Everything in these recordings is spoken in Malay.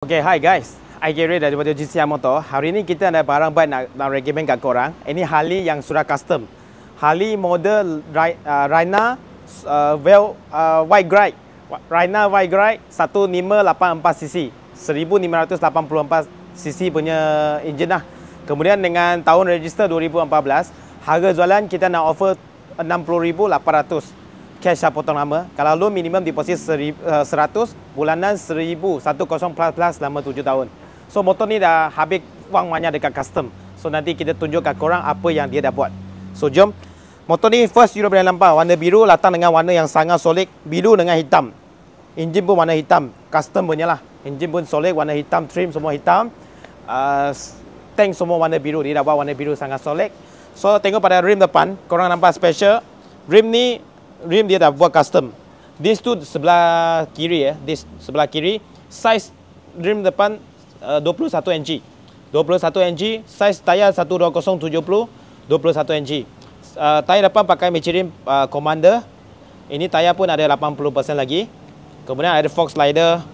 Okay, hi guys. I Gary daripada GCR Motor. Hari ni kita ada barang baik nak recommend kat korang. Ini Harley yang sudah custom. Harley model Rhina White Glide. Rhina White Glide 1584cc. 1584cc punya enjin lah. Kemudian dengan tahun register 2014, harga jualan kita nak offer 60,800. Cash lah potong lama. Kalau loan minimum deposit 100, bulanan 1,000, 10 plus selama 7 tahun. So motor ni dah habis wang banyak dekat custom. So nanti kita tunjuk kat korang apa yang dia dah buat. So jom. Motor ni first you boleh nampak warna biru datang dengan warna yang sangat solid, biru dengan hitam. Enjin pun warna hitam, custom punya lah. Enjin pun solid, warna hitam, trim semua hitam. Tank semua warna biru, dia dah buat warna biru sangat solid. So tengok pada rim depan, korang nampak special. Rim dia dah buat custom. This tu sebelah kiri ya, this sebelah kiri. Size rim depan 21 inci. 21 inci, size tayar 12070 21 inci. Tayar depan pakai Michelin Commander. Ini tayar pun ada 80% lagi. Kemudian ada Fox slider.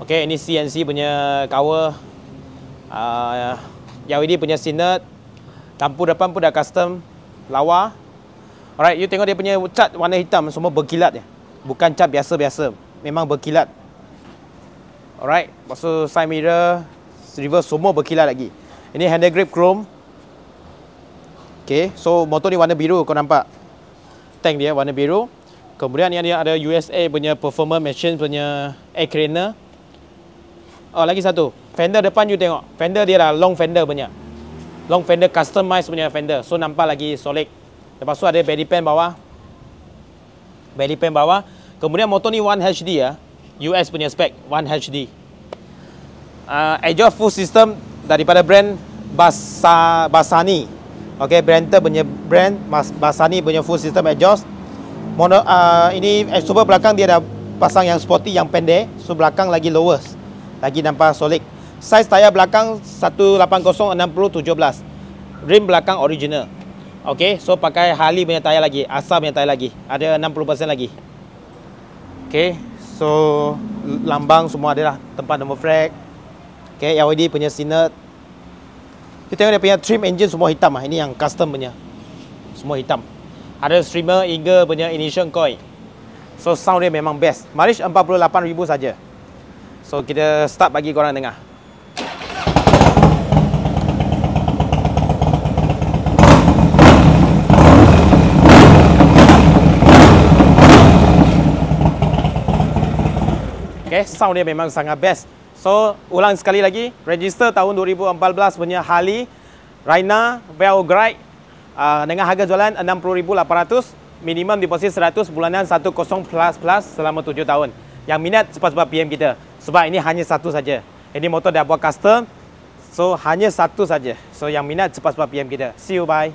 Okey, ini CNC punya cover. LED punya sinet. Lampu depan pun dah custom lawa. Alright, you tengok dia punya cat warna hitam semua berkilat ya. Bukan cat biasa-biasa, memang berkilat. Alright, lepas tu side mirror, reverse semua berkilat lagi. Ini handle grip chrome. Okay, so motor ni warna biru kau nampak. Tank dia warna biru. Kemudian yang dia ada USA punya performance machine punya air cleaner. Oh, lagi satu. Fender depan you tengok. Fender dia dah long fender punya. Long fender customized punya fender. So nampak lagi solid. Lepas tu ada belly pan bawah. Belly pan bawah. Kemudian motor ni 1HD ya. US punya spec 1HD. Exhaust full system daripada brand Bassani. Okey, Brenta punya brand Bassani punya full system exhaust. Ini exhaust belakang dia dah pasang yang sporty yang pendek. So belakang lagi lowest. Lagi nampak solid. Size tayar belakang 180 60 17. Rim belakang original. Okey, so pakai Harley punya tayar lagi, asal punya tayar lagi. Ada 60% lagi. Okey, so lambang semua ada lah, tempat nombor frag. Okey, LED punya sinet. Kita tengok dia punya trim engine semua hitam lah. Ini yang custom punya. Semua hitam. Ada streamer Eagle punya ignition coil. So sound dia memang best. Mileage 48,000 saja. So kita start bagi korang dengar. Okay, sound dia memang sangat best. So, ulang sekali lagi. Register tahun 2014 punya Harley Rhina White Glide dengan harga jualan 60,800. Minimum deposit 100, bulanan 10 plus selama 7 tahun. Yang minat cepat-cepat PM kita. Sebab ini hanya satu saja. Ini motor dah buat custom. So, hanya satu saja. So, yang minat cepat-cepat PM kita. See you, bye.